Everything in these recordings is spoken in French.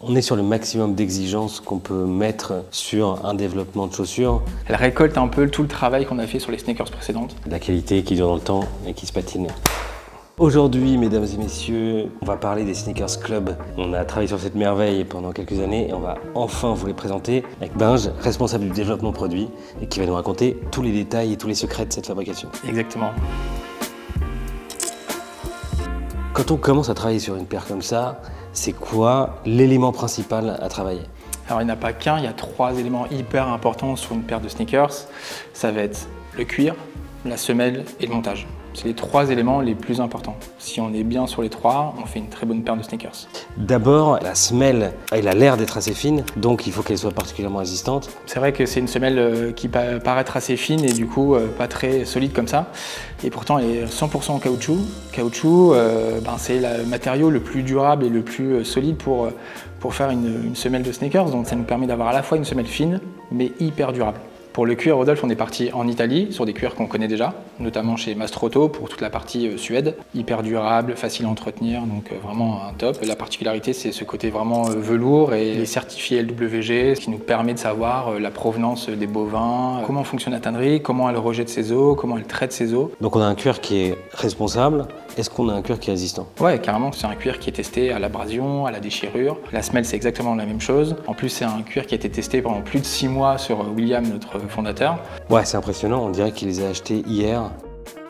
On est sur le maximum d'exigences qu'on peut mettre sur un développement de chaussures. Elle récolte un peu tout le travail qu'on a fait sur les sneakers précédentes. De la qualité qui dure dans le temps et qui se patine. Aujourd'hui, mesdames et messieurs, on va parler des Sneakers Club. On a travaillé sur cette merveille pendant quelques années et on va enfin vous les présenter avec Binge, responsable du développement produit, et qui va nous raconter tous les détails et tous les secrets de cette fabrication. Exactement. Quand on commence à travailler sur une paire comme ça, c'est quoi l'élément principal à travailler? Alors il n'y en a pas qu'un, il y a 3 éléments hyper importants sur une paire de sneakers. Ça va être le cuir, la semelle et le montage. C'est les 3 éléments les plus importants. Si on est bien sur les 3, on fait une très bonne paire de sneakers. D'abord, la semelle, elle a l'air d'être assez fine, donc il faut qu'elle soit particulièrement résistante. C'est vrai que c'est une semelle qui peut paraître assez fine et du coup pas très solide comme ça. Et pourtant elle est 100% en caoutchouc. Caoutchouc, c'est le matériau le plus durable et le plus solide pour faire une semelle de sneakers. Donc ça nous permet d'avoir à la fois une semelle fine mais hyper durable. Pour le cuir, Rodolphe, on est parti en Italie sur des cuirs qu'on connaît déjà, notamment chez Mastrotto pour toute la partie Suède. Hyper durable, facile à entretenir, donc vraiment un top. La particularité, c'est ce côté vraiment velours et les certifiés LWG, ce qui nous permet de savoir la provenance des bovins, comment fonctionne la tannerie, comment elle rejette ses os, comment elle traite ses os. Donc on a un cuir qui est responsable. Est-ce qu'on a un cuir qui est résistant? Ouais, carrément, c'est un cuir qui est testé à l'abrasion, à la déchirure. La semelle, c'est exactement la même chose. En plus, c'est un cuir qui a été testé pendant plus de 6 mois sur William, notre fondateur. Ouais, c'est impressionnant, on dirait qu'il les a achetés hier.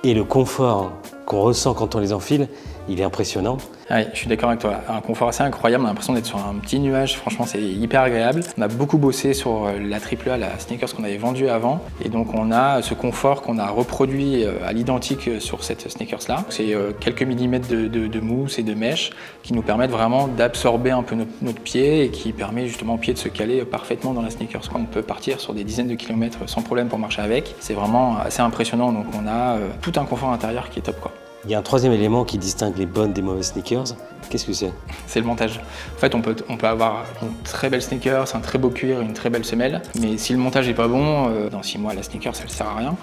Et le confort qu'on ressent quand on les enfile, il est impressionnant. Oui, je suis d'accord avec toi. Un confort assez incroyable, on a l'impression d'être sur un petit nuage, franchement c'est hyper agréable. On a beaucoup bossé sur la AAA, la sneakers qu'on avait vendue avant, et donc on a ce confort qu'on a reproduit à l'identique sur cette sneakers là. C'est quelques millimètres de mousse et de mèche qui nous permettent vraiment d'absorber un peu notre pied et qui permet justement au pied de se caler parfaitement dans la sneakers. On peut partir sur des dizaines de kilomètres sans problème pour marcher avec. C'est vraiment assez impressionnant, donc on a tout un confort intérieur qui est top, quoi. Il y a un troisième élément qui distingue les bonnes des mauvaises sneakers. Qu'est-ce que c'est? C'est le montage. En fait, on peut avoir une très belle sneakers, un très beau cuir, une très belle semelle. Mais si le montage n'est pas bon, dans 6 mois, la sneakers, ça ne sert à rien.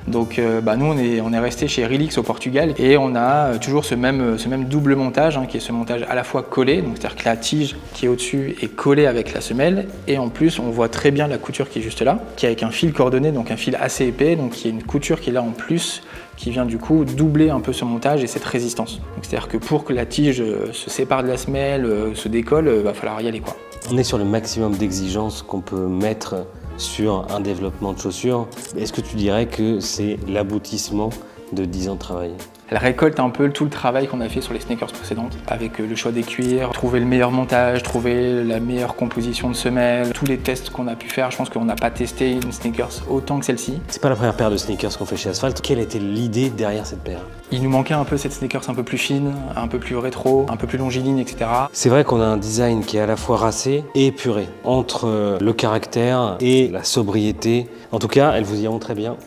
Donc nous, on est resté chez Relix au Portugal et on a toujours ce même double montage, qui est ce montage à la fois collé, donc c'est-à-dire que la tige qui est au-dessus est collée avec la semelle. Et en plus, on voit très bien la couture qui est juste là, qui est avec un fil coordonné, donc un fil assez épais, donc il y a une couture qui est là en plus, qui vient du coup doubler un peu ce montage et cette résistance. C'est-à-dire que pour que la tige se sépare de la semelle, se décolle, va falloir y aller, quoi. On est sur le maximum d'exigences qu'on peut mettre sur un développement de chaussures. Est-ce que tu dirais que c'est l'aboutissement de 10 ans de travail? Elle récolte un peu tout le travail qu'on a fait sur les sneakers précédentes, avec le choix des cuirs, trouver le meilleur montage, trouver la meilleure composition de semelle, tous les tests qu'on a pu faire. Je pense qu'on n'a pas testé une sneakers autant que celle-ci. C'est pas la première paire de sneakers qu'on fait chez Asphalt. Quelle était l'idée derrière cette paire? Il nous manquait un peu cette sneakers un peu plus fine, un peu plus rétro, un peu plus longiligne, etc. C'est vrai qu'on a un design qui est à la fois racé et épuré, entre le caractère et la sobriété. En tout cas, elles vous iront très bien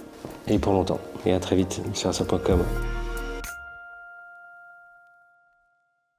et pour longtemps. Et à très vite sur asphalt.com.